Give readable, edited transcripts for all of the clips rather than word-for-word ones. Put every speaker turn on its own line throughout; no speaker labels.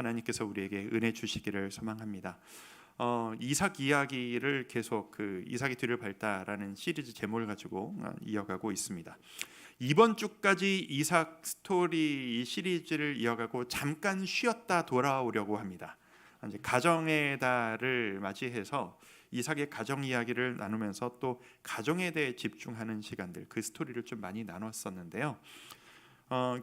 하나님께서 우리에게 은혜 주시기를 소망합니다. 이삭 이야기를 계속 이삭의 뒤를 밟다라는 시리즈 제목을 가지고 이어가고 있습니다. 이번 주까지 이삭 스토리 이 시리즈를 이어가고 잠깐 쉬었다 돌아오려고 합니다. 이제 가정의 달을 맞이해서 이삭의 가정 이야기를 나누면서 또 가정에 대해 집중하는 시간들, 그 스토리를 좀 많이 나눴었는데요.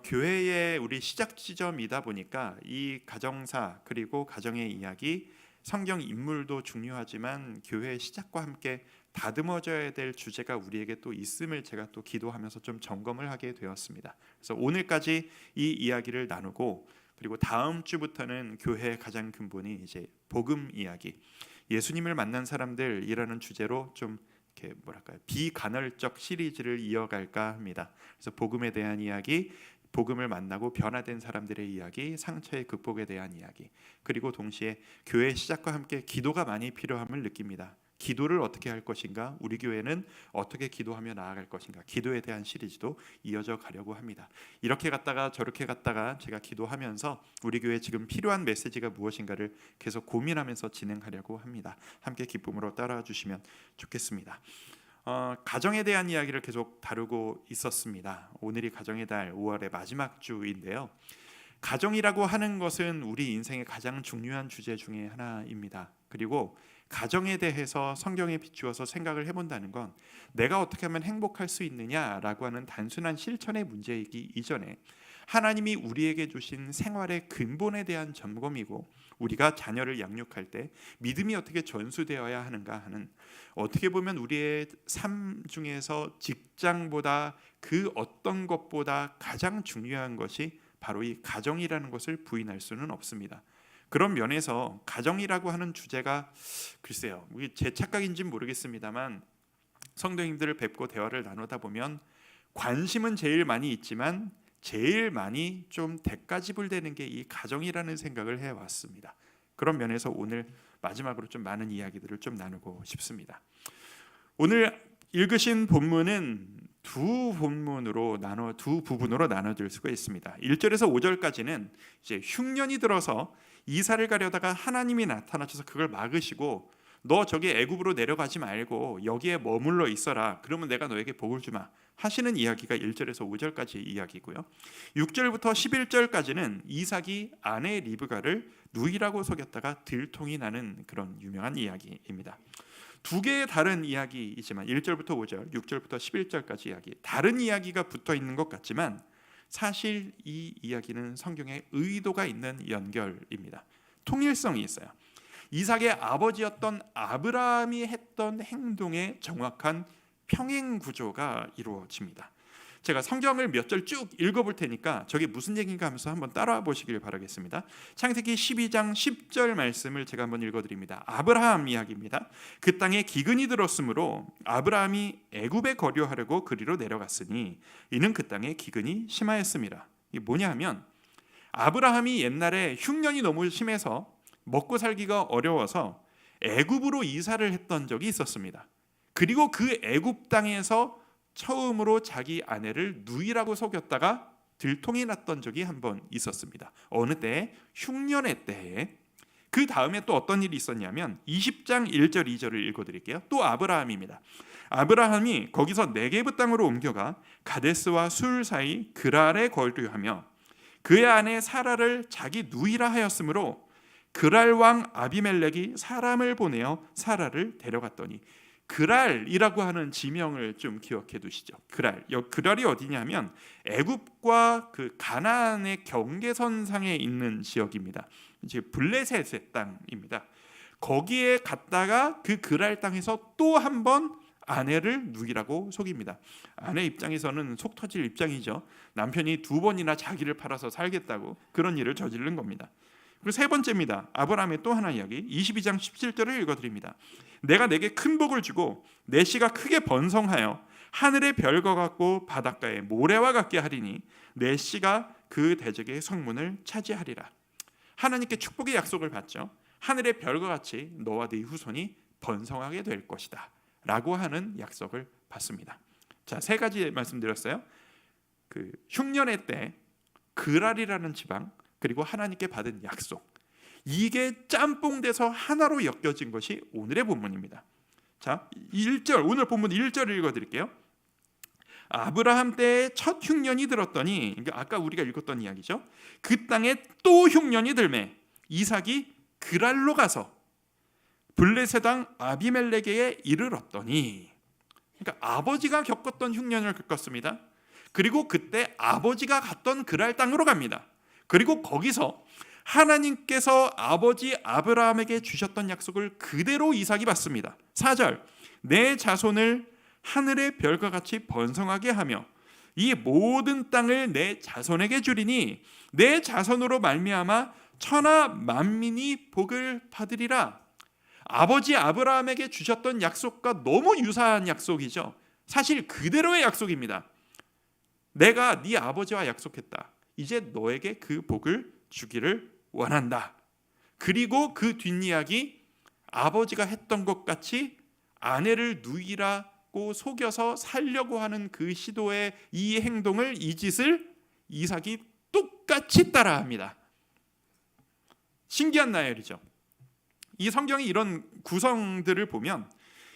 교회의 우리 시작 지점이다 보니까 이 가정사 그리고 가정의 이야기, 성경 인물도 중요하지만 교회의 시작과 함께 다듬어져야 될 주제가 우리에게 또 있음을 제가 또 기도하면서 좀 점검을 하게 되었습니다. 그래서 오늘까지 이 이야기를 나누고, 그리고 다음 주부터는 교회의 가장 근본이 이제 복음 이야기, 예수님을 만난 사람들이라는 주제로 좀 이렇게 비간헐적 시리즈를 이어갈까 합니다. 그래서 복음에 대한 이야기, 복음을 만나고 변화된 사람들의 이야기, 상처의 극복에 대한 이야기, 그리고 동시에 교회 시작과 함께 기도가 많이 필요함을 느낍니다. 기도를 어떻게 할 것인가, 우리 교회는 어떻게 기도하며 나아갈 것인가, 기도에 대한 시리즈도 이어져 가려고 합니다. 이렇게 갔다가 저렇게 갔다가 제가 기도하면서 우리 교회에 지금 필요한 메시지가 무엇인가를 계속 고민하면서 진행하려고 합니다. 함께 기쁨으로 따라와 주시면 좋겠습니다. 가정에 대한 이야기를 계속 다루고 있었습니다. 오늘이 가정의 달 5월의 마지막 주인데요. 가정이라고 하는 것은 우리 인생의 가장 중요한 주제 중에 하나입니다. 그리고 가정에 대해서 성경에 비추어서 생각을 해본다는 건 내가 어떻게 하면 행복할 수 있느냐라고 하는 단순한 실천의 문제이기 이전에 하나님이 우리에게 주신 생활의 근본에 대한 점검이고, 우리가 자녀를 양육할 때 믿음이 어떻게 전수되어야 하는가 하는, 어떻게 보면 우리의 삶 중에서 직장보다 그 어떤 것보다 가장 중요한 것이 바로 이 가정이라는 것을 부인할 수는 없습니다. 그런 면에서 가정이라고 하는 주제가, 글쎄요, 제 착각인지는 모르겠습니다만 성도님들을 뵙고 대화를 나누다 보면 관심은 제일 많이 있지만 제일 많이 좀 대가지불되는 게 이 가정이라는 생각을 해왔습니다. 그런 면에서 오늘 마지막으로 좀 많은 이야기들을 좀 나누고 싶습니다. 오늘 읽으신 본문은 두 부분으로 나눠질 수가 있습니다. 1절에서 5절까지는 이제 흉년이 들어서 이사를 가려다가 하나님이 나타나셔서 그걸 막으시고, 너 저기 애굽으로 내려가지 말고 여기에 머물러 있어라, 그러면 내가 너에게 복을 주마 하시는 이야기가 1절에서 5절까지 이야기고요. 6절부터 11절까지는 이삭이 아내 리브가를 누이라고 속였다가 들통이 나는 그런 유명한 이야기입니다. 두 개의 다른 이야기이지만 1절부터 5절, 6절부터 11절까지 이야기, 다른 이야기가 붙어 있는 것 같지만 사실 이 이야기는 성경에 의도가 있는 연결입니다. 통일성이 있어요. 이삭의 아버지였던 아브라함이 했던 행동의 정확한 평행 구조가 이루어집니다. 제가 성경을 몇 절 쭉 읽어볼 테니까 저게 무슨 얘기인가 하면서 한번 따라와 보시길 바라겠습니다. 창세기 12장 10절 말씀을 제가 한번 읽어드립니다. 아브라함 이야기입니다. 그 땅에 기근이 들었으므로 아브라함이 애굽에 거류하려고 그리로 내려갔으니 이는 그 땅에 기근이 심하였습니다. 이게 뭐냐 하면, 아브라함이 옛날에 흉년이 너무 심해서 먹고 살기가 어려워서 애굽으로 이사를 했던 적이 있었습니다. 그리고 그 애굽 땅에서 처음으로 자기 아내를 누이라고 속였다가 들통이 났던 적이 한 번 있었습니다. 어느 때에? 흉년의 때에. 그 다음에 또 어떤 일이 있었냐면 20장 1절 2절을 읽어드릴게요. 또 아브라함입니다. 아브라함이 거기서 네게브 땅으로 옮겨가 가데스와 술 사이 그랄에 거류하며 그의 아내 사라를 자기 누이라 하였으므로 그랄 왕 아비멜렉이 사람을 보내어 사라를 데려갔더니, 그랄이라고 하는 지명을 좀 기억해 두시죠. 그랄이 어디냐면 애굽과 그 가나안의 경계선상에 있는 지역입니다. 이제 블레셋의 땅입니다. 거기에 갔다가 그 그랄 땅에서 또 한 번 아내를 누이라고 속입니다. 아내 입장에서는 속 터질 입장이죠. 남편이 두 번이나 자기를 팔아서 살겠다고 그런 일을 저지른 겁니다. 그리고 세 번째입니다. 아브라함의 또 하나 이야기, 22장 17절을 읽어드립니다. 내가 내게 큰 복을 주고 내 씨가 크게 번성하여 하늘의 별과 같고 바닷가의 모래와 같게 하리니 내 씨가 그 대적의 성문을 차지하리라. 하나님께 축복의 약속을 받죠. 하늘의 별과 같이 너와 네 후손이 번성하게 될 것이다 라고 하는 약속을 받습니다. 자, 세 가지 말씀드렸어요. 그 흉년의 때 그랄이라는 지방, 그리고 하나님께 받은 약속, 이게 짬뽕돼서 하나로 엮여진 것이 오늘의 본문입니다. 자, 1절, 오늘 본문 1절 읽어드릴게요. 아브라함 때에 첫 흉년이 들었더니, 아까 우리가 읽었던 이야기죠. 그 땅에 또 흉년이 들매 이삭이 그랄로 가서 블레셋 왕 아비멜렉에게 이르렀더니, 그러니까 아버지가 겪었던 흉년을 겪었습니다. 그리고 그때 아버지가 갔던 그랄 땅으로 갑니다. 그리고 거기서 하나님께서 아버지 아브라함에게 주셨던 약속을 그대로 이삭이 받습니다. 4절, 내 자손을 하늘의 별과 같이 번성하게 하며 이 모든 땅을 내 자손에게 주리니 내 자손으로 말미암아 천하 만민이 복을 받으리라. 아버지 아브라함에게 주셨던 약속과 너무 유사한 약속이죠. 사실 그대로의 약속입니다. 내가 네 아버지와 약속했다. 이제 너에게 그 복을 주기를 원한다. 그리고 그 뒷이야기, 아버지가 했던 것 같이 아내를 누이라고 속여서 살려고 하는 그 시도의 이 행동을, 이 짓을 이삭이 똑같이 따라합니다. 신기한 나열이죠. 이 성경이 이런 구성들을 보면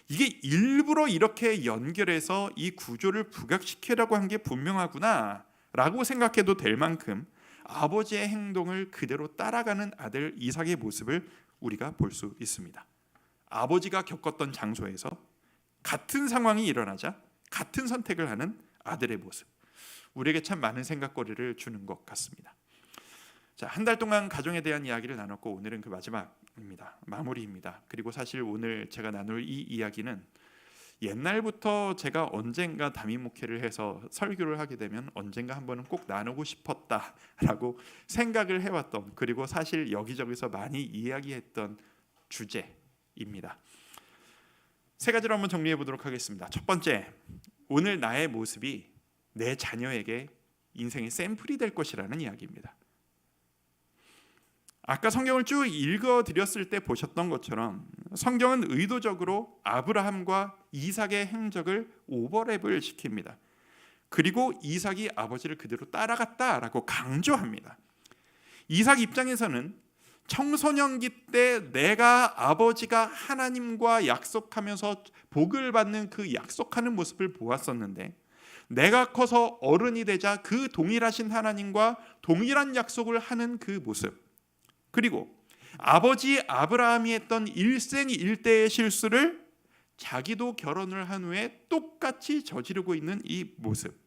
이게 일부러 이렇게 연결해서 이 구조를 부각시키려고 한 게 분명하구나 라고 생각해도 될 만큼 아버지의 행동을 그대로 따라가는 아들 이삭의 모습을 우리가 볼 수 있습니다. 아버지가 겪었던 장소에서 같은 상황이 일어나자 같은 선택을 하는 아들의 모습, 우리에게 참 많은 생각거리를 주는 것 같습니다. 자, 한 달 동안 가정에 대한 이야기를 나눴고 오늘은 그 마지막입니다. 마무리입니다. 그리고 사실 오늘 제가 나눌 이 이야기는 옛날부터 제가 언젠가 담임 목회를 해서 설교를 하게 되면 언젠가 한 번은 꼭 나누고 싶었다라고 생각을 해왔던, 그리고 사실 여기저기서 많이 이야기했던 주제입니다. 세 가지로 한번 정리해 보도록 하겠습니다. 첫 번째, 오늘 나의 모습이 내 자녀에게 인생의 샘플이 될 것이라는 이야기입니다. 아까 성경을 쭉 읽어드렸을 때 보셨던 것처럼 성경은 의도적으로 아브라함과 이삭의 행적을 오버랩을 시킵니다. 그리고 이삭이 아버지를 그대로 따라갔다라고 강조합니다. 이삭 입장에서는 청소년기 때 내가 아버지가 하나님과 약속하면서 복을 받는 그 약속하는 모습을 보았었는데, 내가 커서 어른이 되자 그 동일하신 하나님과 동일한 약속을 하는 그 모습, 그리고 아버지 아브라함이 했던 일생일대의 실수를 자기도 결혼을 한 후에 똑같이 저지르고 있는 이 모습,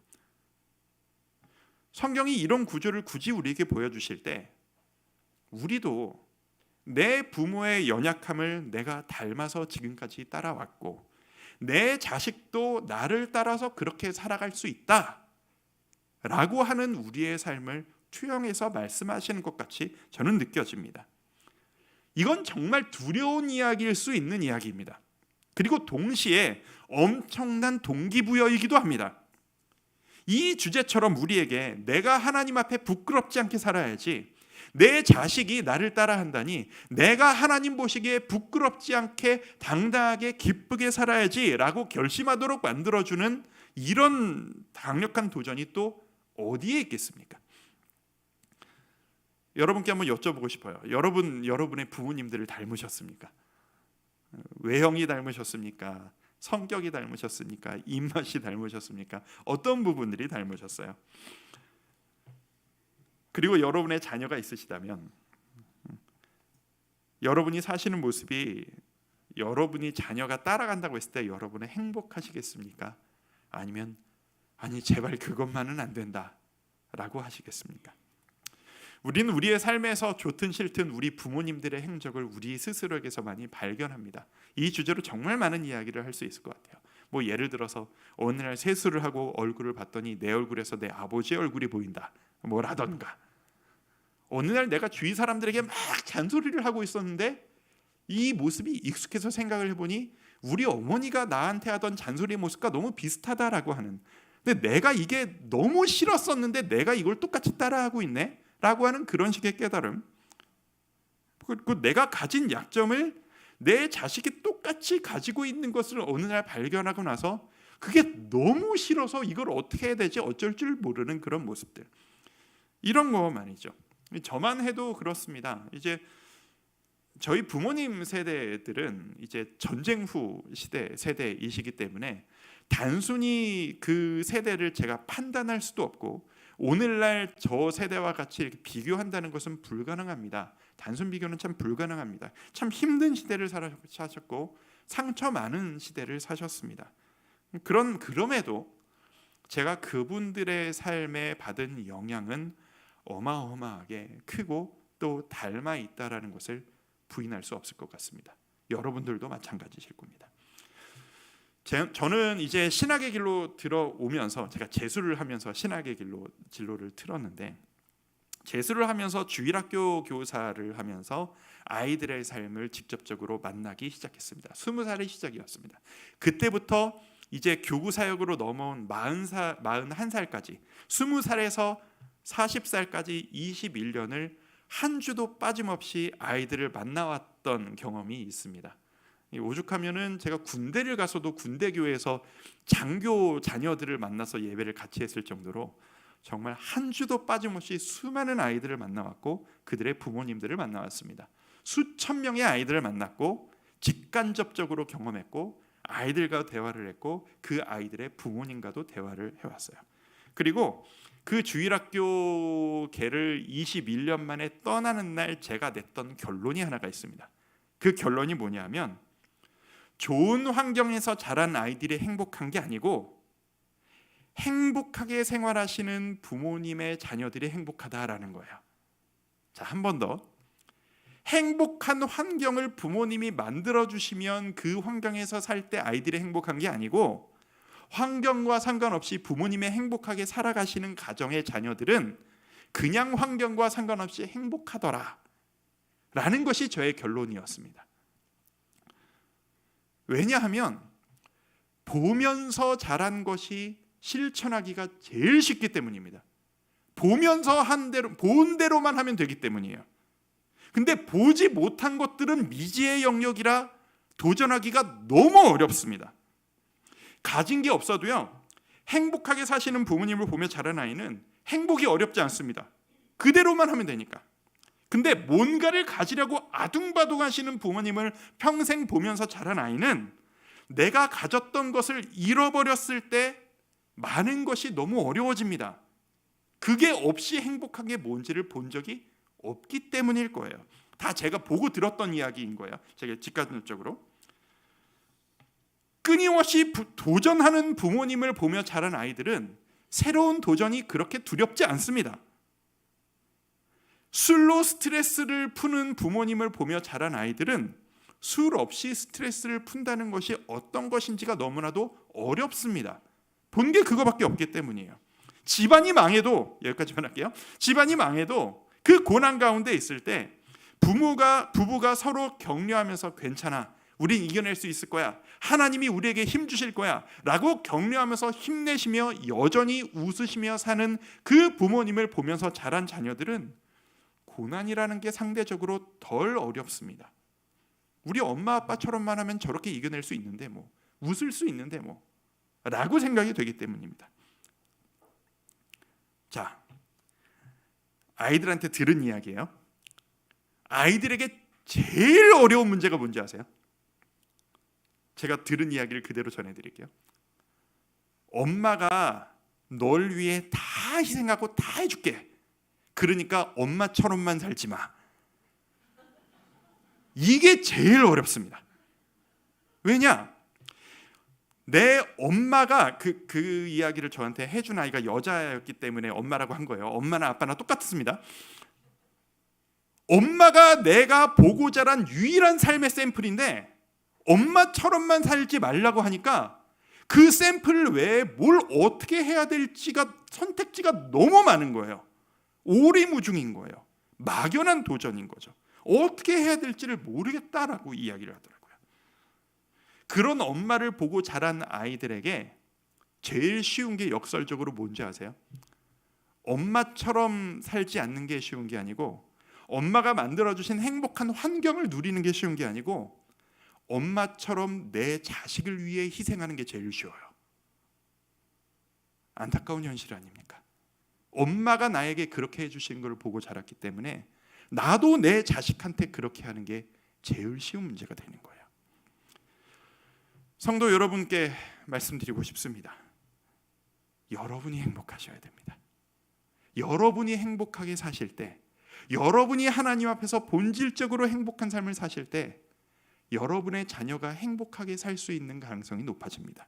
성경이 이런 구조를 굳이 우리에게 보여주실 때 우리도 내 부모의 연약함을 내가 닮아서 지금까지 따라왔고 내 자식도 나를 따라서 그렇게 살아갈 수 있다 라고 하는 우리의 삶을 투영해서 말씀하시는 것 같이 저는 느껴집니다. 이건 정말 두려운 이야기일 수 있는 이야기입니다. 그리고 동시에 엄청난 동기부여이기도 합니다. 이 주제처럼 우리에게 내가 하나님 앞에 부끄럽지 않게 살아야지, 내 자식이 나를 따라한다니 내가 하나님 보시기에 부끄럽지 않게 당당하게 기쁘게 살아야지 라고 결심하도록 만들어주는 이런 강력한 도전이 또 어디에 있겠습니까? 여러분께 한번 여쭤보고 싶어요. 여러분의 부모님들을 닮으셨습니까? 외형이 닮으셨습니까? 성격이 닮으셨습니까? 입맛이 닮으셨습니까? 어떤 부분들이 닮으셨어요? 그리고 여러분의 자녀가 있으시다면 여러분이 사시는 모습이 여러분이 자녀가 따라간다고 했을 때 여러분은 행복하시겠습니까? 아니면 아니 제발 그것만은 안 된다 라고 하시겠습니까? 우리는 우리의 삶에서 좋든 싫든 우리 부모님들의 행적을 우리 스스로에게서 많이 발견합니다. 이 주제로 정말 많은 이야기를 할 수 있을 것 같아요. 뭐 예를 들어서 어느 날 세수를 하고 얼굴을 봤더니 내 얼굴에서 내 아버지의 얼굴이 보인다 뭐라던가, 어느 날 내가 주위 사람들에게 막 잔소리를 하고 있었는데 이 모습이 익숙해서 생각을 해보니 우리 어머니가 나한테 하던 잔소리의 모습과 너무 비슷하다라고 하는, 근데 내가 이게 너무 싫었었는데 내가 이걸 똑같이 따라하고 있네 라고 하는 그런 식의 깨달음, 그리고 내가 가진 약점을 내 자식이 똑같이 가지고 있는 것을 어느 날 발견하고 나서 그게 너무 싫어서 이걸 어떻게 해야 되지 어쩔 줄 모르는 그런 모습들, 이런 거 말이죠. 저만 해도 그렇습니다. 이제 저희 부모님 세대들은 이제 전쟁 후 세대이시기 때문에 단순히 그 세대를 제가 판단할 수도 없고 오늘날 저 세대와 같이 이렇게 비교한다는 것은 불가능합니다. 단순 비교는 참 불가능합니다. 참 힘든 시대를 사셨고 상처 많은 시대를 사셨습니다. 그럼에도 제가 그분들의 삶에 받은 영향은 어마어마하게 크고 또 닮아 있다라는 것을 부인할 수 없을 것 같습니다. 여러분들도 마찬가지실 겁니다. 저는 이제 신학의 길로 들어오면서 제가 재수를 하면서 신학의 길로 진로를 틀었는데 재수를 하면서 주일학교 교사를 하면서 아이들의 삶을 직접적으로 만나기 시작했습니다. 20살의 시작이었습니다. 그때부터 이제 교구 사역으로 넘어온 41살까지 20살에서 40살까지 21년을 한 주도 빠짐없이 아이들을 만나왔던 경험이 있습니다. 오죽하면은 제가 군대를 가서도 군대교회에서 장교 자녀들을 만나서 예배를 같이 했을 정도로 정말 한 주도 빠짐없이 수많은 아이들을 만나왔고 그들의 부모님들을 만나왔습니다. 수천 명의 아이들을 만났고 직간접적으로 경험했고 아이들과 대화를 했고 그 아이들의 부모님과도 대화를 해왔어요. 그리고 그 주일학교 개를 21년 만에 떠나는 날 제가 냈던 결론이 하나가 있습니다. 그 결론이 뭐냐면 좋은 환경에서 자란 아이들이 행복한 게 아니고 행복하게 생활하시는 부모님의 자녀들이 행복하다라는 거예요. 자, 한 번 더. 행복한 환경을 부모님이 만들어주시면 그 환경에서 살 때 아이들이 행복한 게 아니고 환경과 상관없이 부모님의 행복하게 살아가시는 가정의 자녀들은 그냥 환경과 상관없이 행복하더라 라는 것이 저의 결론이었습니다. 왜냐하면 보면서 자란 것이 실천하기가 제일 쉽기 때문입니다. 보면서 본 대로만 하면 되기 때문이에요. 근데 보지 못한 것들은 미지의 영역이라 도전하기가 너무 어렵습니다. 가진 게 없어도요, 행복하게 사시는 부모님을 보며 자란 아이는 행복이 어렵지 않습니다. 그대로만 하면 되니까. 근데 뭔가를 가지려고 아둥바둥 하시는 부모님을 평생 보면서 자란 아이는 내가 가졌던 것을 잃어버렸을 때 많은 것이 너무 어려워집니다. 그게 없이 행복한 게 뭔지를 본 적이 없기 때문일 거예요. 다 제가 보고 들었던 이야기인 거예요. 제가 직간접적으로. 끊임없이 도전하는 부모님을 보며 자란 아이들은 새로운 도전이 그렇게 두렵지 않습니다. 술로 스트레스를 푸는 부모님을 보며 자란 아이들은 술 없이 스트레스를 푼다는 것이 어떤 것인지가 너무나도 어렵습니다. 본 게 그거밖에 없기 때문이에요. 집안이 망해도, 여기까지만 할게요. 집안이 망해도 그 고난 가운데 있을 때 부부가 서로 격려하면서 괜찮아, 우린 이겨낼 수 있을 거야, 하나님이 우리에게 힘 주실 거야 라고 격려하면서 힘내시며 여전히 웃으시며 사는 그 부모님을 보면서 자란 자녀들은 고난이라는 게 상대적으로 덜 어렵습니다. 우리 엄마 아빠처럼만 하면 저렇게 이겨낼 수 있는데 뭐, 웃을 수 있는데 뭐 라고 생각이 되기 때문입니다. 자, 아이들한테 들은 이야기예요. 아이들에게 제일 어려운 문제가 뭔지 아세요? 제가 들은 이야기를 그대로 전해드릴게요. 엄마가 널 위해 다 희생하고 다 해줄게. 그러니까 엄마처럼만 살지 마. 이게 제일 어렵습니다. 왜냐? 내 엄마가 그 이야기를 저한테 해준 아이가 여자였기 때문에 엄마라고 한 거예요. 엄마나 아빠나 똑같습니다. 엄마가 내가 보고 자란 유일한 삶의 샘플인데 엄마처럼만 살지 말라고 하니까 그 샘플 외에 뭘 어떻게 해야 될지가 선택지가 너무 많은 거예요. 오리무중인 거예요. 막연한 도전인 거죠. 어떻게 해야 될지를 모르겠다라고 이야기를 하더라고요. 그런 엄마를 보고 자란 아이들에게 제일 쉬운 게 역설적으로 뭔지 아세요? 엄마처럼 살지 않는 게 쉬운 게 아니고, 엄마가 만들어주신 행복한 환경을 누리는 게 쉬운 게 아니고, 엄마처럼 내 자식을 위해 희생하는 게 제일 쉬워요. 안타까운 현실 아닙니까? 엄마가 나에게 그렇게 해주신 걸 보고 자랐기 때문에 나도 내 자식한테 그렇게 하는 게 제일 쉬운 문제가 되는 거예요. 성도 여러분께 말씀드리고 싶습니다. 여러분이 행복하셔야 됩니다. 여러분이 행복하게 사실 때, 여러분이 하나님 앞에서 본질적으로 행복한 삶을 사실 때 여러분의 자녀가 행복하게 살 수 있는 가능성이 높아집니다.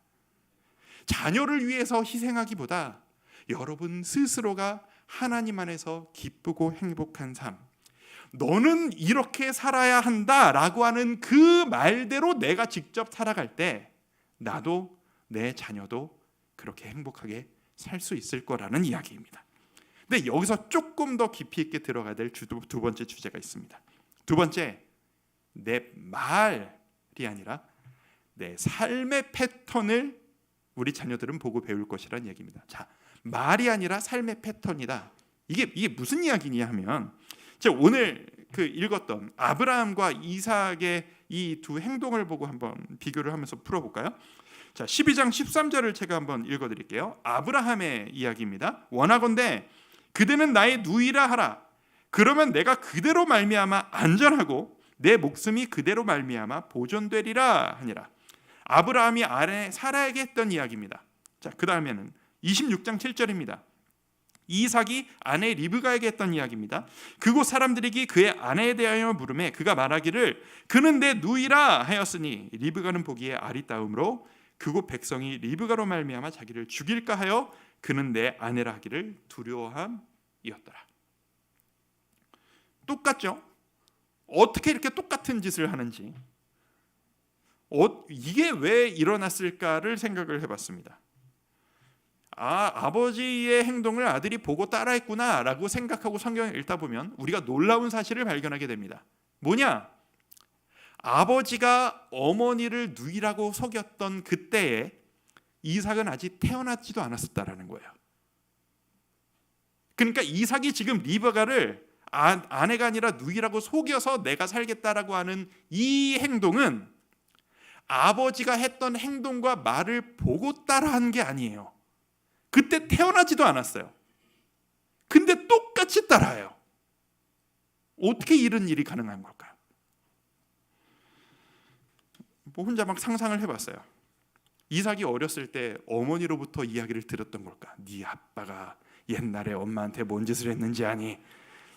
자녀를 위해서 희생하기보다 여러분 스스로가 하나님 안에서 기쁘고 행복한 삶, 너는 이렇게 살아야 한다라고 하는 그 말대로 내가 직접 살아갈 때 나도 내 자녀도 그렇게 행복하게 살 수 있을 거라는 이야기입니다. 근데 여기서 조금 더 깊이 있게 들어가야 될 두 번째 주제가 있습니다. 두 번째, 내 말이 아니라 내 삶의 패턴을 우리 자녀들은 보고 배울 것이라는 얘기입니다. 자, 말이 아니라 삶의 패턴이다. 이게 무슨 이야기냐 하면, 제가 오늘 읽었던 아브라함과 이삭의 이 두 행동을 보고 한번 비교를 하면서 풀어볼까요? 자, 12장 13절을 제가 한번 읽어드릴게요. 아브라함의 이야기입니다. 원하건대 그대는 나의 누이라 하라. 그러면 내가 그대로 말미암아 안전하고 내 목숨이 그대로 말미암아 보존되리라 하니라. 아브라함이 아내 사라에게 했던 이야기입니다. 자, 그 다음에는 26장 7절입니다. 이삭이 아내 리브가에게 했던 이야기입니다. 그곳 사람들이 그의 아내에 대하여 물으매 그가 말하기를 그는 내 누이라 하였으니 리브가는 보기에 아리따움으로 그곳 백성이 리브가로 말미암아 자기를 죽일까 하여 그는 내 아내라 하기를 두려워함이었더라. 똑같죠? 어떻게 이렇게 똑같은 짓을 하는지, 이게 왜 일어났을까를 생각을 해봤습니다. 아버지의 행동을 아들이 보고 따라했구나라고 생각하고 성경을 읽다 보면 우리가 놀라운 사실을 발견하게 됩니다. 뭐냐? 아버지가 어머니를 누이라고 속였던 그때에 이삭은 아직 태어나지도 않았었다라는 거예요. 그러니까 이삭이 지금 리브가를 아내가 아니라 누이라고 속여서 내가 살겠다라고 하는 이 행동은 아버지가 했던 행동과 말을 보고 따라한 게 아니에요. 그때 태어나지도 않았어요. 근데 똑같이 따라해요. 어떻게 이런 일이 가능한 걸까요? 혼자 막 상상을 해봤어요. 이삭이 어렸을 때 어머니로부터 이야기를 들었던 걸까? 네 아빠가 옛날에 엄마한테 뭔 짓을 했는지 아니?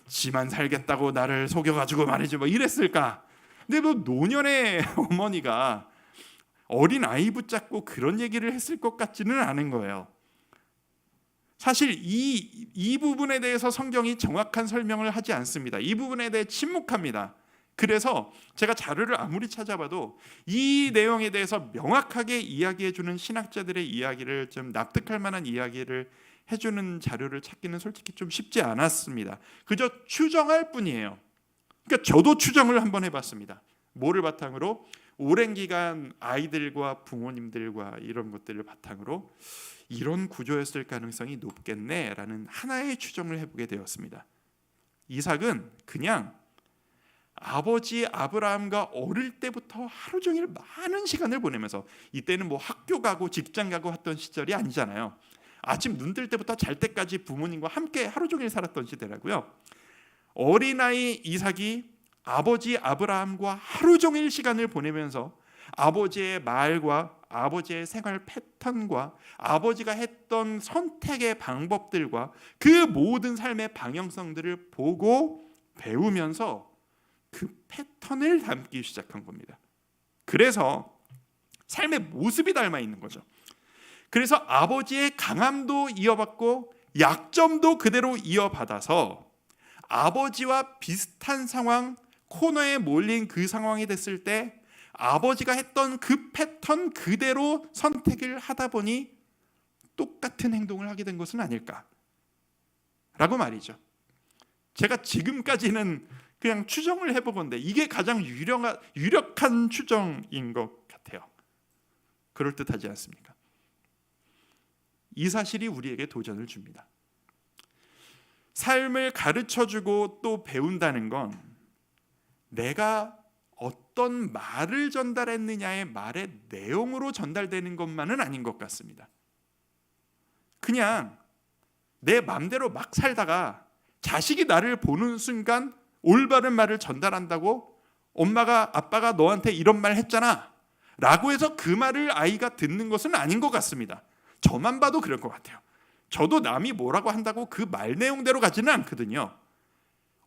지만 살겠다고 나를 속여가지고 말이지 뭐 이랬을까? 근데 뭐 노년의 어머니가 어린 아이 붙잡고 그런 얘기를 했을 것 같지는 않은 거예요. 사실 이 부분에 대해서 성경이 정확한 설명을 하지 않습니다. 이 부분에 대해 침묵합니다. 그래서 제가 자료를 아무리 찾아봐도 이 내용에 대해서 명확하게 이야기해주는 신학자들의 이야기를 좀 납득할 만한 이야기를 해주는 자료를 찾기는 솔직히 좀 쉽지 않았습니다. 그저 추정할 뿐이에요. 그러니까 저도 추정을 한번 해봤습니다. 뭐를 바탕으로? 오랜 기간 아이들과 부모님들과 이런 것들을 바탕으로 이런 구조였을 가능성이 높겠네라는 하나의 추정을 해보게 되었습니다. 이삭은 그냥 아버지 아브라함과 어릴 때부터 하루 종일 많은 시간을 보내면서, 이때는 뭐 학교 가고 직장 가고 했던 시절이 아니잖아요. 아침 눈 뜰 때부터 잘 때까지 부모님과 함께 하루 종일 살았던 시대라고요. 어린아이 이삭이 아버지 아브라함과 하루 종일 시간을 보내면서 아버지의 말과 아버지의 생활 패턴과 아버지가 했던 선택의 방법들과 그 모든 삶의 방향성들을 보고 배우면서 그 패턴을 담기 시작한 겁니다. 그래서 삶의 모습이 닮아 있는 거죠. 그래서 아버지의 강함도 이어받고 약점도 그대로 이어받아서 아버지와 비슷한 상황, 코너에 몰린 그 상황이 됐을 때 아버지가 했던 그 패턴 그대로 선택을 하다 보니 똑같은 행동을 하게 된 것은 아닐까라고 말이죠. 제가 지금까지는 그냥 추정을 해보건데 이게 가장 유력한 추정인 것 같아요. 그럴듯하지 않습니까? 이 사실이 우리에게 도전을 줍니다. 삶을 가르쳐주고 또 배운다는 건 내가 어떤 말을 전달했느냐의 말의 내용으로 전달되는 것만은 아닌 것 같습니다. 그냥 내 맘대로 막 살다가 자식이 나를 보는 순간 올바른 말을 전달한다고 엄마가 아빠가 너한테 이런 말 했잖아 라고 해서 그 말을 아이가 듣는 것은 아닌 것 같습니다. 저만 봐도 그럴 것 같아요. 저도 남이 뭐라고 한다고 그 말 내용대로 가지는 않거든요.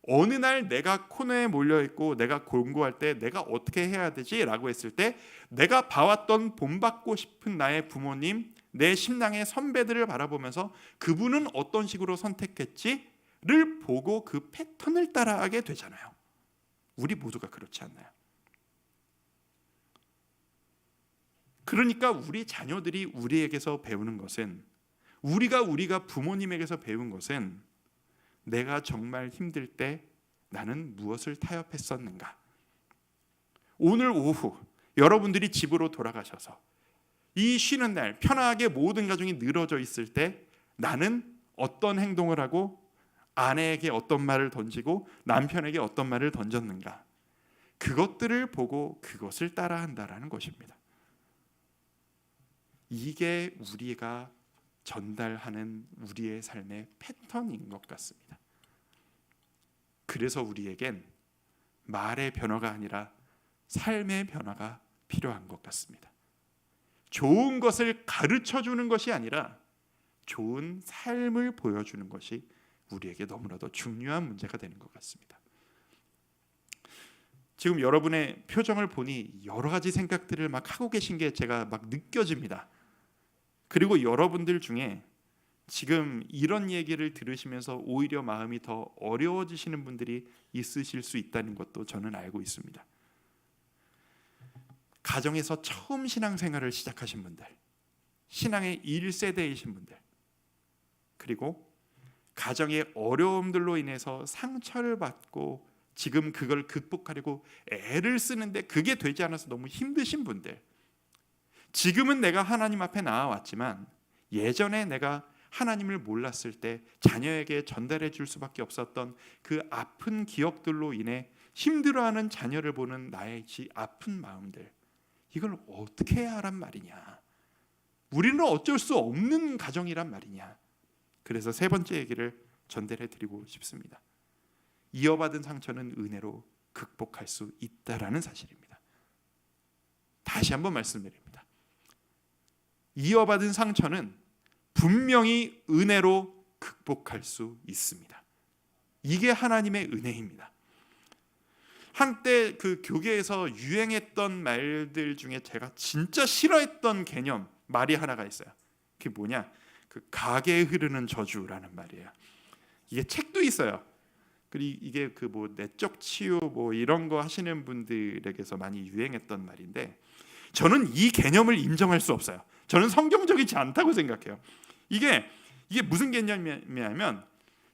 어느 날 내가 코너에 몰려있고 내가 공부할 때 내가 어떻게 해야 되지? 라고 했을 때 내가 봐왔던 본받고 싶은 나의 부모님, 내 신랑의 선배들을 바라보면서 그분은 어떤 식으로 선택했지를 보고 그 패턴을 따라하게 되잖아요. 우리 모두가 그렇지 않나요? 그러니까 우리 자녀들이 우리에게서 배우는 것은, 우리가 부모님에게서 배운 것은 내가 정말 힘들 때 나는 무엇을 타협했었는가. 오늘 오후 여러분들이 집으로 돌아가셔서 이 쉬는 날 편하게 모든 가정이 늘어져 있을 때 나는 어떤 행동을 하고 아내에게 어떤 말을 던지고 남편에게 어떤 말을 던졌는가. 그것들을 보고 그것을 따라한다라는 것입니다. 이게 우리가 전달하는 우리의 삶의 패턴인 것 같습니다. 그래서 우리에겐 말의 변화가 아니라 삶의 변화가 필요한 것 같습니다. 좋은 것을 가르쳐 주는 것이 아니라 좋은 삶을 보여주는 것이 우리에게 너무나도 중요한 문제가 되는 것 같습니다. 지금 여러분의 표정을 보니 여러 가지 생각들을 막 하고 계신 게 제가 막 느껴집니다. 그리고 여러분들 중에 지금 이런 얘기를 들으시면서 오히려 마음이 더 어려워지시는 분들이 있으실 수 있다는 것도 저는 알고 있습니다. 가정에서 처음 신앙생활을 시작하신 분들, 신앙의 1세대이신 분들, 그리고 가정의 어려움들로 인해서 상처를 받고 지금 그걸 극복하려고 애를 쓰는데 그게 되지 않아서 너무 힘드신 분들, 지금은 내가 하나님 앞에 나아왔지만 예전에 내가 하나님을 몰랐을 때 자녀에게 전달해 줄 수밖에 없었던 그 아픈 기억들로 인해 힘들어하는 자녀를 보는 나의 아픈 마음들, 이걸 어떻게 해야 하란 말이냐. 우리는 어쩔 수 없는 가정이란 말이냐. 그래서 세 번째 얘기를 전달해 드리고 싶습니다. 이어받은 상처는 은혜로 극복할 수 있다라는 사실입니다. 다시 한번 말씀드립니다. 이어받은 상처는 분명히 은혜로 극복할 수 있습니다. 이게 하나님의 은혜입니다. 한때 그 교계에서 유행했던 말들 중에 제가 진짜 싫어했던 개념 말이 하나가 있어요. 그게 뭐냐? 그 가게에 흐르는 저주라는 말이에요. 이게 책도 있어요. 그리고 이게 그 뭐 내적 치유 뭐 이런 거 하시는 분들에게서 많이 유행했던 말인데 저는 이 개념을 인정할 수 없어요. 저는 성경적이지 않다고 생각해요. 이게 무슨 개념이냐면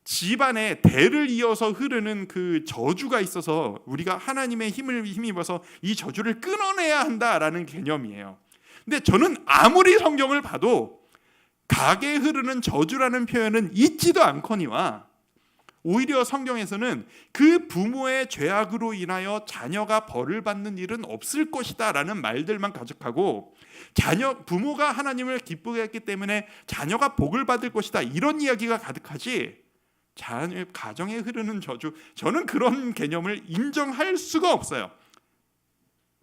집안에 대를 이어서 흐르는 그 저주가 있어서 우리가 하나님의 힘을 힘입어서 이 저주를 끊어내야 한다라는 개념이에요. 근데 저는 아무리 성경을 봐도 가게에 흐르는 저주라는 표현은 있지도 않거니와 오히려 성경에서는 그 부모의 죄악으로 인하여 자녀가 벌을 받는 일은 없을 것이다 라는 말들만 가득하고 부모가 하나님을 기쁘게 했기 때문에 자녀가 복을 받을 것이다 이런 이야기가 가득하지 가정에 흐르는 저주, 저는 그런 개념을 인정할 수가 없어요.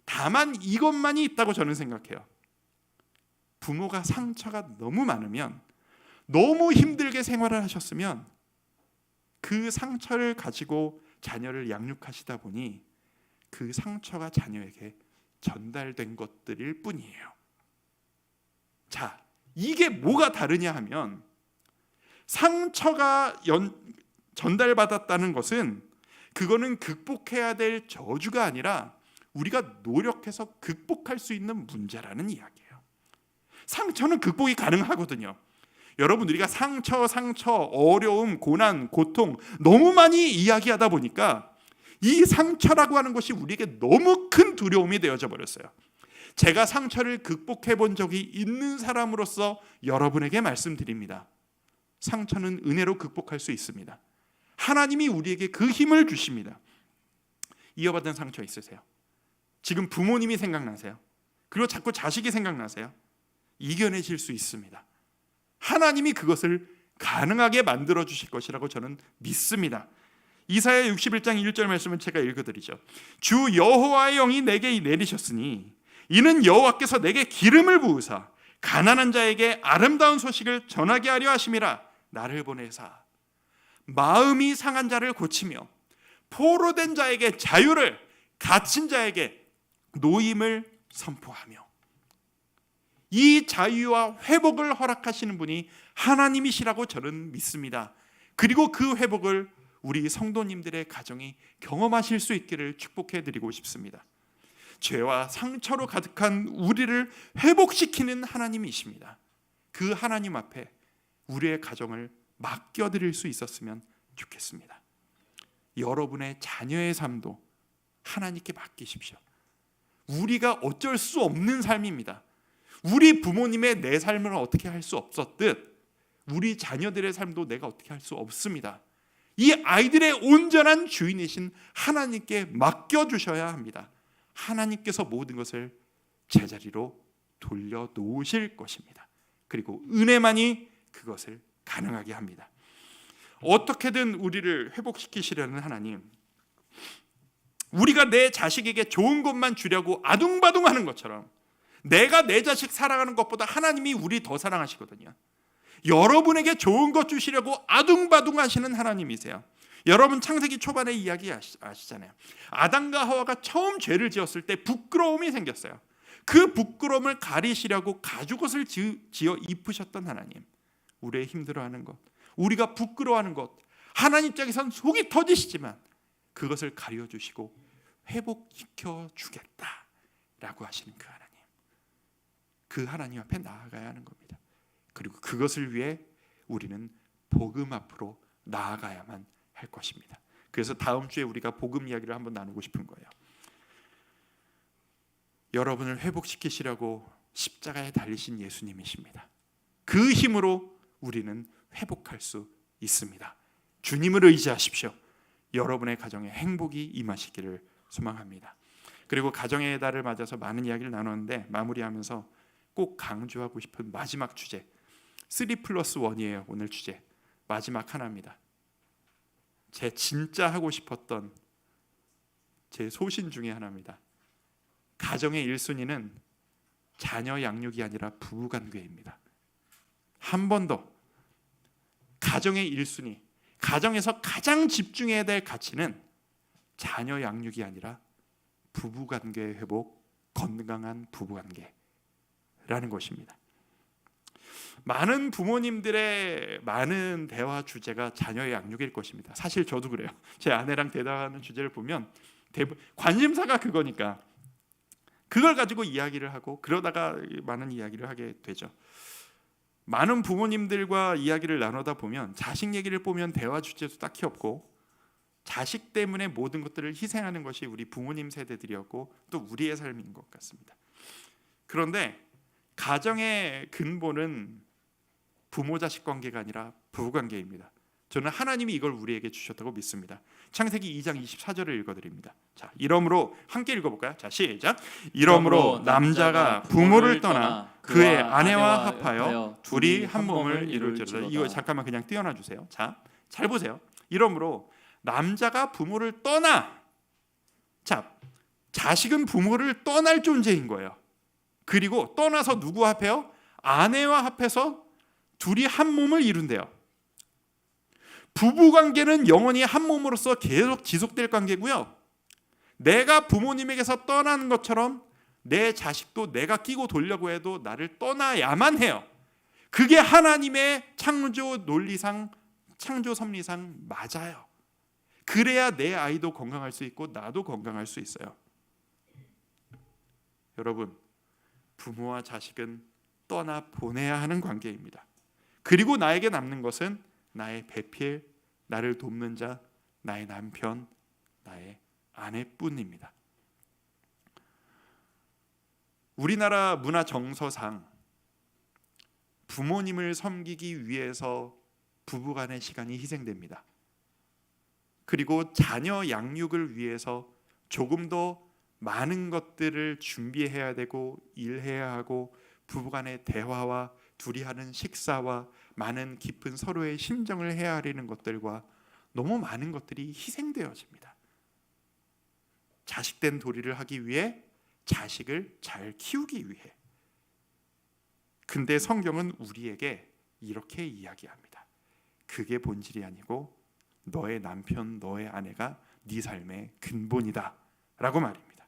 다만 이것만이 있다고 저는 생각해요. 부모가 상처가 너무 많으면, 너무 힘들게 생활을 하셨으면 그 상처를 가지고 자녀를 양육하시다 보니 그 상처가 자녀에게 전달된 것들일 뿐이에요. 자, 이게 뭐가 다르냐 하면 상처가 전달받았다는 것은 그거는 극복해야 될 저주가 아니라 우리가 노력해서 극복할 수 있는 문제라는 이야기예요. 상처는 극복이 가능하거든요. 여러분, 우리가 상처, 어려움, 고난, 고통 너무 많이 이야기하다 보니까 이 상처라고 하는 것이 우리에게 너무 큰 두려움이 되어져 버렸어요. 제가 상처를 극복해 본 적이 있는 사람으로서 여러분에게 말씀드립니다. 상처는 은혜로 극복할 수 있습니다. 하나님이 우리에게 그 힘을 주십니다. 이어받은 상처 있으세요? 지금 부모님이 생각나세요? 그리고 자꾸 자식이 생각나세요? 이겨내실 수 있습니다. 하나님이 그것을 가능하게 만들어 주실 것이라고 저는 믿습니다. 이사야 61장 1절 말씀을 제가 읽어드리죠. 주 여호와의 영이 내게 내리셨으니 이는 여호와께서 내게 기름을 부으사 가난한 자에게 아름다운 소식을 전하게 하려 하심이라. 나를 보내사 마음이 상한 자를 고치며 포로된 자에게 자유를, 갇힌 자에게 노임을 선포하며. 이 자유와 회복을 허락하시는 분이 하나님이시라고 저는 믿습니다. 그리고 그 회복을 우리 성도님들의 가정이 경험하실 수 있기를 축복해 드리고 싶습니다. 죄와 상처로 가득한 우리를 회복시키는 하나님이십니다. 그 하나님 앞에 우리의 가정을 맡겨드릴 수 있었으면 좋겠습니다. 여러분의 자녀의 삶도 하나님께 맡기십시오. 우리가 어쩔 수 없는 삶입니다. 우리 부모님의 내 삶을 어떻게 할 수 없었듯 우리 자녀들의 삶도 내가 어떻게 할 수 없습니다. 이 아이들의 온전한 주인이신 하나님께 맡겨주셔야 합니다. 하나님께서 모든 것을 제자리로 돌려놓으실 것입니다. 그리고 은혜만이 그것을 가능하게 합니다. 어떻게든 우리를 회복시키시려는 하나님, 우리가 내 자식에게 좋은 것만 주려고 아둥바둥하는 것처럼 내가 내 자식 사랑하는 것보다 하나님이 우리 더 사랑하시거든요. 여러분에게 좋은 것 주시려고 아둥바둥하시는 하나님이세요. 여러분 창세기 초반에 이야기 아시잖아요. 아담과 하와가 처음 죄를 지었을 때 부끄러움이 생겼어요. 그 부끄러움을 가리시려고 가죽옷을 지어 입으셨던 하나님, 우리의 힘들어하는 것, 우리가 부끄러워하는 것, 하나님 입장에선 속이 터지시지만 그것을 가려주시고 회복시켜 주겠다라고 하시는 그 하나님, 그 하나님 앞에 나아가야 하는 겁니다. 그리고 그것을 위해 우리는 복음 앞으로 나아가야만 할 것입니다. 그래서 다음 주에 우리가 복음 이야기를 한번 나누고 싶은 거예요. 여러분을 회복시키시려고 십자가에 달리신 예수님이십니다. 그 힘으로 우리는 회복할 수 있습니다. 주님을 의지하십시오. 여러분의 가정에 행복이 임하시기를 소망합니다. 그리고 가정의 달을 맞아서 많은 이야기를 나눴는데 마무리하면서 꼭 강조하고 싶은 마지막 주제, 3+1이에요. 오늘 주제 마지막 하나입니다. 제 진짜 하고 싶었던 제 소신 중에 하나입니다. 가정의 1순위는 자녀 양육이 아니라 부부관계입니다. 한 번 더, 가정의 1순위, 가정에서 가장 집중해야 될 가치는 자녀 양육이 아니라 부부관계의 회복, 건강한 부부관계라는 것입니다. 많은 부모님들의 많은 대화 주제가 자녀의 양육일 것입니다. 사실 저도 그래요. 제 아내랑 대화하는 주제를 보면 관심사가 그거니까 그걸 가지고 이야기를 하고 그러다가 많은 이야기를 하게 되죠. 많은 부모님들과 이야기를 나누다 보면 자식 얘기를 보면 대화 주제도 딱히 없고 자식 때문에 모든 것들을 희생하는 것이 우리 부모님 세대들이었고 또 우리의 삶인 것 같습니다. 그런데 가정의 근본은 부모 자식 관계가 아니라 부부 관계입니다. 저는 하나님이 이걸 우리에게 주셨다고 믿습니다. 창세기 2장 24절을 읽어드립니다. 자, 이러므로 함께 읽어볼까요? 자, 시작. 이러므로 남자가 부모를 떠나 그의 아내와 합하여 둘이 한 몸을 이룰지로다. 이거 잠깐만 그냥 띄워놔 주세요. 자, 잘 보세요. 이러므로 남자가 부모를 떠나, 자, 자식은 부모를 떠날 존재인 거예요. 그리고 떠나서 누구 합해요? 아내와 합해서 둘이 한 몸을 이룬대요. 부부관계는 영원히 한 몸으로서 계속 지속될 관계고요. 내가 부모님에게서 떠나는 것처럼 내 자식도 내가 끼고 돌려고 해도 나를 떠나야만 해요. 그게 하나님의 창조 논리상, 창조 섭리상 맞아요. 그래야 내 아이도 건강할 수 있고 나도 건강할 수 있어요. 여러분, 부모와 자식은 떠나 보내야 하는 관계입니다. 그리고 나에게 남는 것은 나의 배필, 나를 돕는 자, 나의 남편, 나의 아내뿐입니다. 우리나라 문화 정서상 부모님을 섬기기 위해서 부부간의 시간이 희생됩니다. 그리고 자녀 양육을 위해서 조금 더 많은 것들을 준비해야 되고 일해야 하고 부부간의 대화와 둘이 하는 식사와 많은 깊은 서로의 심정을 헤아리는 것들과 너무 많은 것들이 희생되어집니다. 자식된 도리를 하기 위해, 자식을 잘 키우기 위해. 근데 성경은 우리에게 이렇게 이야기합니다. 그게 본질이 아니고 너의 남편, 너의 아내가 네 삶의 근본이다 라고 말입니다.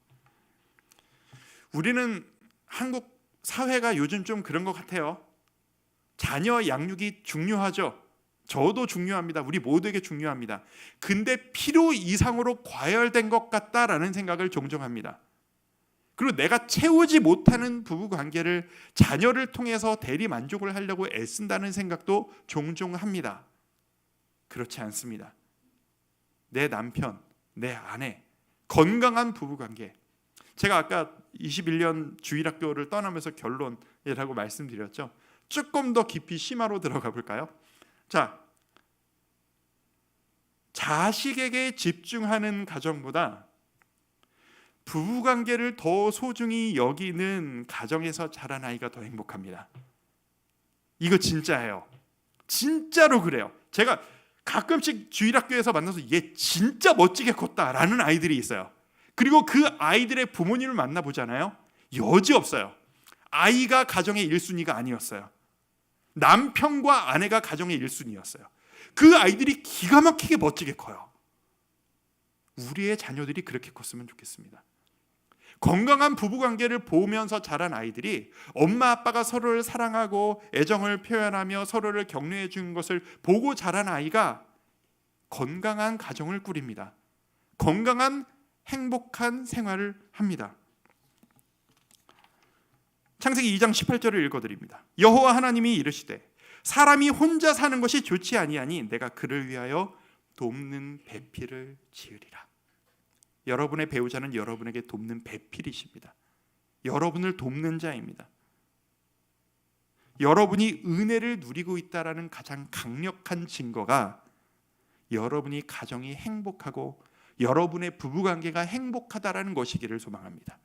우리는 한국 사회가 요즘 좀 그런 것 같아요. 자녀 양육이 중요하죠. 저도 중요합니다. 우리 모두에게 중요합니다. 근데 필요 이상으로 과열된 것 같다라는 생각을 종종 합니다. 그리고 내가 채우지 못하는 부부관계를 자녀를 통해서 대리 만족을 하려고 애쓴다는 생각도 종종 합니다. 그렇지 않습니다. 내 남편, 내 아내, 건강한 부부관계. 제가 아까 21년 주일학교를 떠나면서 결론이라고 말씀드렸죠. 조금 더 깊이 심화로 들어가 볼까요? 자, 자식에게 집중하는 가정보다 부부관계를 더 소중히 여기는 가정에서 자란 아이가 더 행복합니다. 이거 진짜예요. 진짜로 그래요. 제가 가끔씩 주일학교에서 만나서 얘 진짜 멋지게 컸다라는 아이들이 있어요. 그리고 그 아이들의 부모님을 만나보잖아요. 여지없어요. 아이가 가정의 1순위가 아니었어요. 남편과 아내가 가정의 1순위였어요. 그 아이들이 기가 막히게 멋지게 커요. 우리의 자녀들이 그렇게 컸으면 좋겠습니다. 건강한 부부관계를 보면서 자란 아이들이 엄마 아빠가 서로를 사랑하고 애정을 표현하며 서로를 격려해 주는 것을 보고 자란 아이가 건강한 가정을 꾸립니다. 건강한 행복한 생활을 합니다. 창세기 2장 18절을 읽어드립니다. 여호와 하나님이 이르시되 사람이 혼자 사는 것이 좋지 아니하니 내가 그를 위하여 돕는 배필을 지으리라. 여러분의 배우자는 여러분에게 돕는 배필이십니다. 여러분을 돕는 자입니다. 여러분이 은혜를 누리고 있다라는 가장 강력한 증거가 여러분이 가정이 행복하고 여러분의 부부관계가 행복하다라는 것이기를 소망합니다.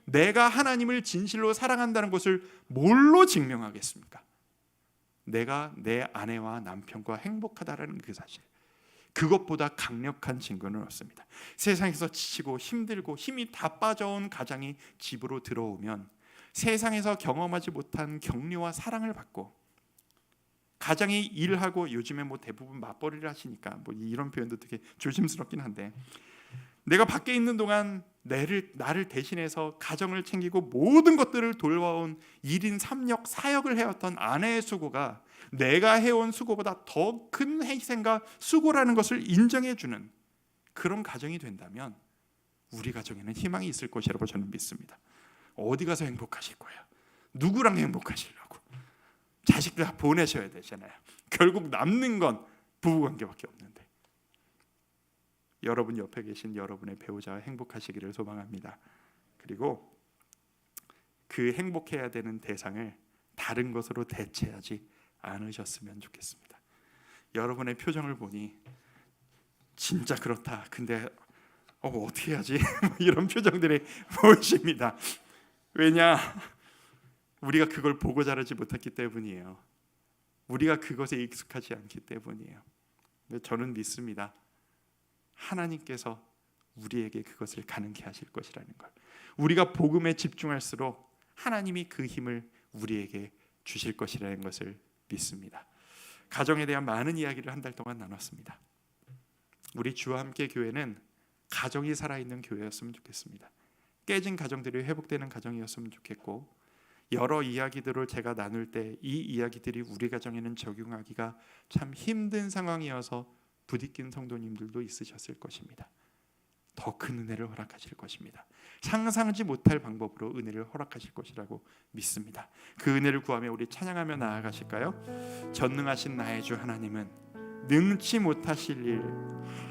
내가 하나님을 진실로 사랑한다는 것을 뭘로 증명하겠습니까? 내가 내 아내와 남편과 행복하다라는 그 사실. 그것보다 강력한 증거는 없습니다. 세상에서 지치고 힘들고 힘이 다 빠져온 가장이 집으로 들어오면 세상에서 경험하지 못한 격려와 사랑을 받고, 가장이 일하고 요즘에 뭐 대부분 맞벌이를 하시니까 뭐 이런 표현도 되게 조심스럽긴 한데, 내가 밖에 있는 동안 나를 대신해서 가정을 챙기고 모든 것들을 돌봐온 1인 3역 4역을 해왔던 아내의 수고가 내가 해온 수고보다 더 큰 희생과 수고라는 것을 인정해주는 그런 가정이 된다면 우리 가정에는 희망이 있을 것이라고 저는 믿습니다. 어디 가서 행복하실 거예요? 누구랑 행복하시려고? 자식들 다 보내셔야 되잖아요. 결국 남는 건 부부관계밖에 없는데. 여러분 옆에 계신 여러분의 배우자와 행복하시기를 소망합니다. 그리고 그 행복해야 되는 대상을 다른 것으로 대체하지 않으셨으면 좋겠습니다. 여러분의 표정을 보니 진짜 그렇다. 근데 어떻게 하지? 이런 표정들이 보이십니다. 왜냐? 우리가 그걸 보고 자라지 못했기 때문이에요. 우리가 그것에 익숙하지 않기 때문이에요. 근데 저는 믿습니다. 하나님께서 우리에게 그것을 가능케 하실 것이라는 걸. 우리가 복음에 집중할수록 하나님이 그 힘을 우리에게 주실 것이라는 것을 믿습니다. 가정에 대한 많은 이야기를 한 달 동안 나눴습니다. 우리 주와 함께 교회는 가정이 살아있는 교회였으면 좋겠습니다. 깨진 가정들이 회복되는 가정이었으면 좋겠고, 여러 이야기들을 제가 나눌 때 이 이야기들이 우리 가정에는 적용하기가 참 힘든 상황이어서 부딪힌 성도님들도 있으셨을 것입니다. 더 큰 은혜를 허락하실 것입니다. 상상하지 못할 방법으로 은혜를 허락하실 것이라고 믿습니다. 그 은혜를 구하며 우리 찬양하며 나아가실까요? 전능하신 나의 주 하나님은 능치 못하실 일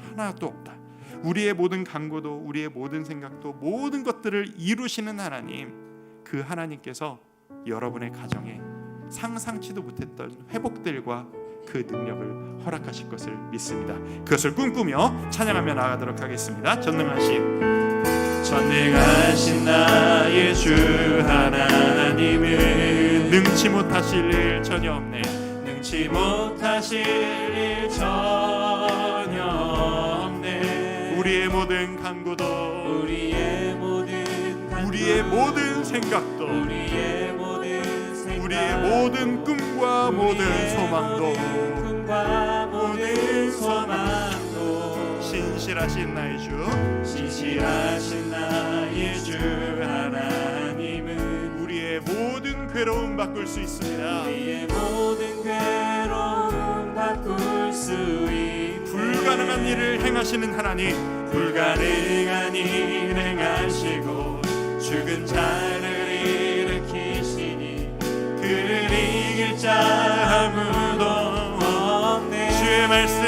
하나도 없다. 우리의 모든 간구도 우리의 모든 생각도 모든 것들을 이루시는 하나님, 그 하나님께서 여러분의 가정에 상상치도 못했던 회복들과 그 능력을 허락하실 것을 믿습니다. 그것을 꿈꾸며 찬양하며 나아가도록 하겠습니다. 전능하신 나의 주 하나님은 능치 못하실 일 전혀 없네.
능치 못하실 일 전혀 없네.
우리의 모든 간구도
우리의 모든
생각도
우리의
모든 꿈과 모든 소망도 신실하신 나의 주
하나님은
우리의 모든 괴로움 바꿀 수 있습니다. 불가능한 일을 행하시는 하나님,
불가능한 일 행하시고 죽은 자를 일으키시니 그를 이길 자 아무도 없네.
주의 말씀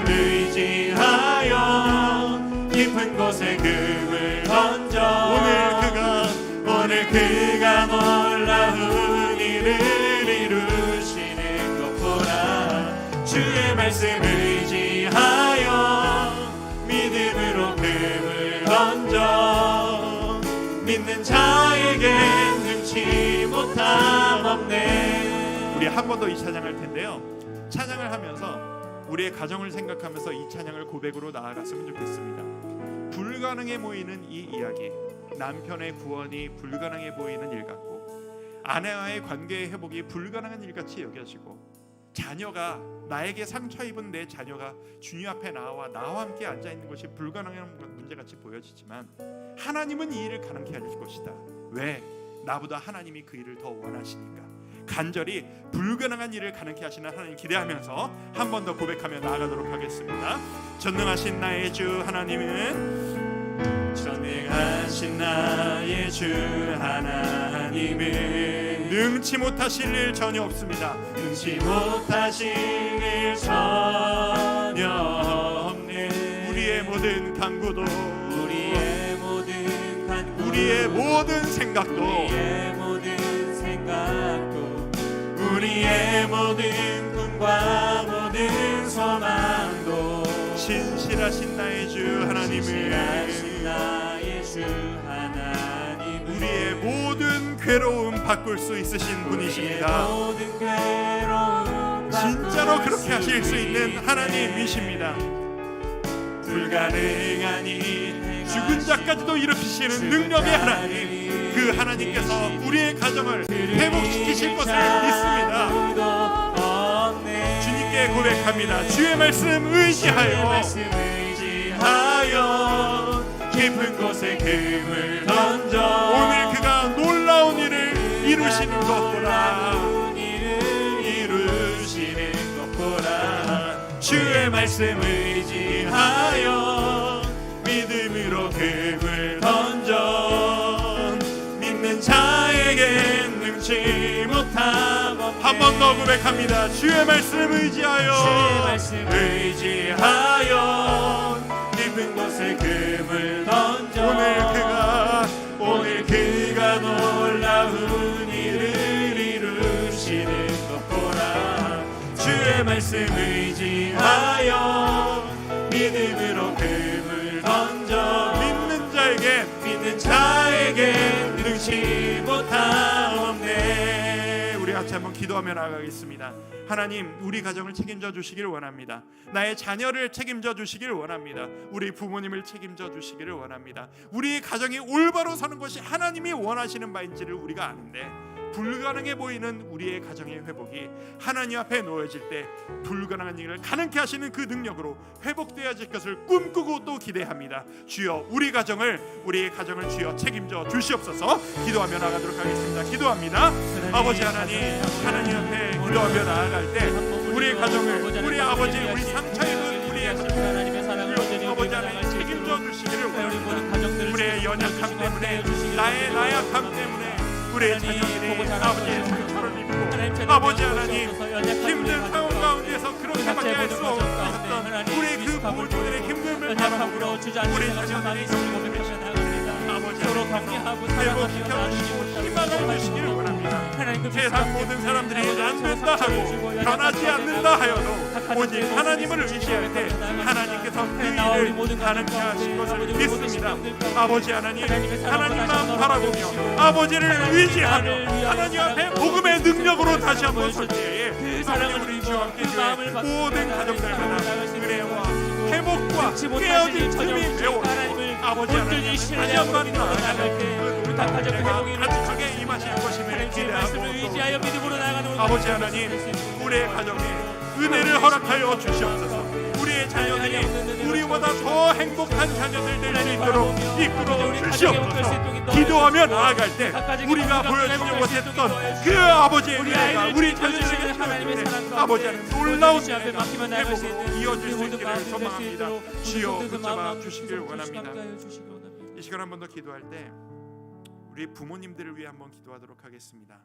의지하여 깊은 곳에 금을 던져 오늘 그가 놀라운 일을 이루시는 것 보라. 주의 말씀 의지하여 믿음으로 금을 던져 믿는 자에게 능치 못함 없네.
우리 한 번 더 이 찬양할 텐데요. 찬양을 하면서 우리의 가정을 생각하면서 이 찬양을 고백으로 나아갔으면 좋겠습니다. 불가능해 보이는 이 이야기, 남편의 구원이 불가능해 보이는 일 같고 아내와의 관계의 회복이 불가능한 일같이 여겨지고 자녀가 나에게 상처 입은 내 자녀가 주님 앞에 나와 함께 앉아있는 것이 불가능한 문제같이 보여지지만 하나님은 이 일을 가능케 하실 것이다. 왜? 나보다 하나님이 그 일을 더 원하시니까. 간절히 불가능한 일을 가능케 하시는 하나님 기대하면서 한 번 더 고백하며 나아가도록 하겠습니다. 전능하신 나의 주 하나님은 능치 못하실 일 전혀 없습니다.
능치 못하실 일 전혀 없네.
우리의 모든 간구도
우리의
모든 생각도
우리의 모든 꿈과 모든 소망도
신실하신 나의 주 하나님은 우리의 모든 괴로움 바꿀 수 있으신 분이십니다. 진짜로 그렇게 하실 수 있는 하나님이십니다.
불가능한 일
죽은 자까지도 일으키시는 능력의 하나님, 그 하나님께서 우리의 가정을 회복시키실 것을 믿습니다. 주님께 고백합니다. 주의 말씀 의지하여
깊은 곳에 금을 던져
오늘 그가 놀라운 일을 이루시는 것 보라.
주의 말씀 의지하여 믿음으로 금을 던져 믿는 자에게 능치 못함 없네.
한 번 더 고백합니다. 주의 말씀 의지하여
깊은 곳에 금을 던져 오늘 그가 놀라운 일을 이루시는 것 보라. 주의 말씀 의지하여 믿음으로 금을 던져 믿는 자에게 능치 못함 없네.
우리 같이 한번 기도하며 나아가겠습니다. 하나님, 우리 가정을 책임져 주시기를 원합니다. 나의 자녀를 책임져 주시기를 원합니다. 우리 부모님을 책임져 주시기를 원합니다. 우리 가정이 올바로 사는 것이 하나님이 원하시는 바인지를 우리가 아는데 불가능해 보이는 우리의 가정의 회복이 하나님 앞에 놓여질 때 불가능한 일을 가능케 하시는 그 능력으로 회복되어질 것을 꿈꾸고 또 기대합니다. 주여, 우리의 가정을 주여 책임져 주시옵소서. 기도하며 나가도록 하겠습니다. 기도합니다. 아버지 하나님 앞에 기도하며 나아갈 때 우리의 가정을, 우리 아버지, 우리 상처 입은 우리의 가정을 아버지 하나님 책임져 주시기를 원합니다. 우리의 연약함 때문에, 나의 나약함 때문에 우리의 자녀들이 아버지의 상처를 입고 아버지 하나님 힘든 상황 가운데서 그렇게밖에 할 수 없었던 우리 그 부모님들의 힘듦을 바라보며 우리 자녀들이 아버지 하나님 회복시켜 주시고 희망을 주시기를 원합니다. 있습니다. 세상 모든 사람들이 안 된다 하고 변하지 않는다 하여도 오직 하나님을 의지할 때 하나님께서 그 일을 가능케 하신 것을 믿습니다. 아버지 하나님, 하나님만 바라보며 아버지를 의지하며 하나님 앞에 복음의 능력으로 다시 한번 설 때에 하나님 우리 주와 함께 교회 모든 가정들마다 은혜와 회복과 깨어진 틈이 되어 아버지 하나님 다시 한번 가득하게 임하실 것임을 기대하고 아버지 하나님 우리의 가정에 은혜를 허락하여 주시옵소서. 우리의 자녀들이 우리보다 더 행복한 자녀들 될 수 있도록 이끌어 주시옵소서. 기도하며 나아갈 때 우리가 보여주지 못했던 그 아버지의 은혜가 우리 자녀들에게 주어질 때 아버지 하나님 놀라운 회복으로 이어질 수 있기를 소망합니다. 주여 붙잡아 주시길 원합니다. 이 시간 한 번 더 기도할 때 우리 부모님들을 위해 한번 기도하도록 하겠습니다.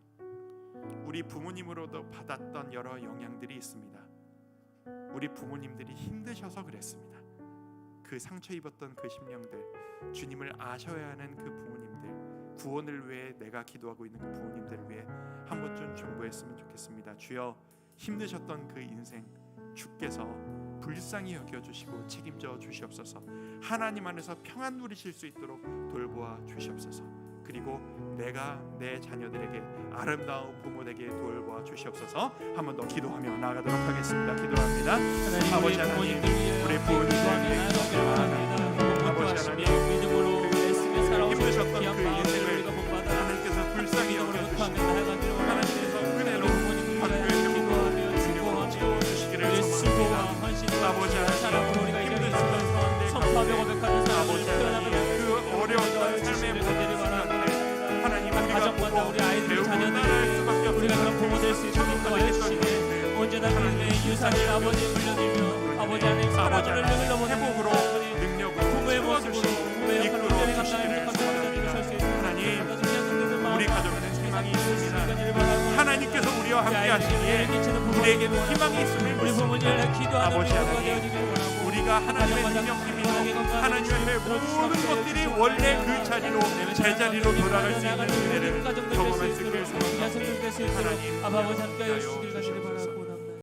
우리 부모님으로도 받았던 여러 영향들이 있습니다. 우리 부모님들이 힘드셔서 그랬습니다. 그 상처 입었던 그 심령들, 주님을 아셔야 하는 그 부모님들, 구원을 위해 내가 기도하고 있는 그 부모님들을 위해 한 번쯤 중보했으면 좋겠습니다. 주여 힘드셨던 그 인생 주께서 불쌍히 여겨주시고 책임져 주시옵소서. 하나님 안에서 평안 누리실 수 있도록 돌보아 주시옵소서. 그리고 내가 내 자녀들에게 아름다운 부모에게 돌보아 주시옵소서. 한 번 더 기도하며 나아가도록 하겠습니다. 기도합니다. 아버지 하나님, 우리 부모님들 위해 기도합니다. 아버지 하나님, 힘드셨던 그 인생을 하나님께서 불쌍히 여겨주시고 하나님께서 은혜로 박교의 행복을 중용으로 채워주시기를 소망합니다. 아버지 하나님, 힘드시던 가운데 아버지 하나님, 그 어려운 삶의 모든 순간에 하나님 우리가 보고 배우고 따라할 수밖에 없는
우리가 그런 부모될 수 있도록 도와주시네. 언제나 그의 유산을 아버지에 물려드리며 아버지 안에 사랑을
회복으로 능력으로
부모의 모습으로 부모의 역할을 온전히 감당하는
하나님, 우리 가정에는 희망이 있습니다. 하나님께서 우리와 함께 하시기에 우리에게도 희망이 있음을 믿습니다. 아버지 하나님, 우리가 하나님의 능력임이고 하나님 앞에 모든 것들이 원래 그 자리로 제자리로 돌아갈 수 있는 은혜를 경험할 수 있기를 소망합니다. 하나님,
아버지 함께 하시길 바라고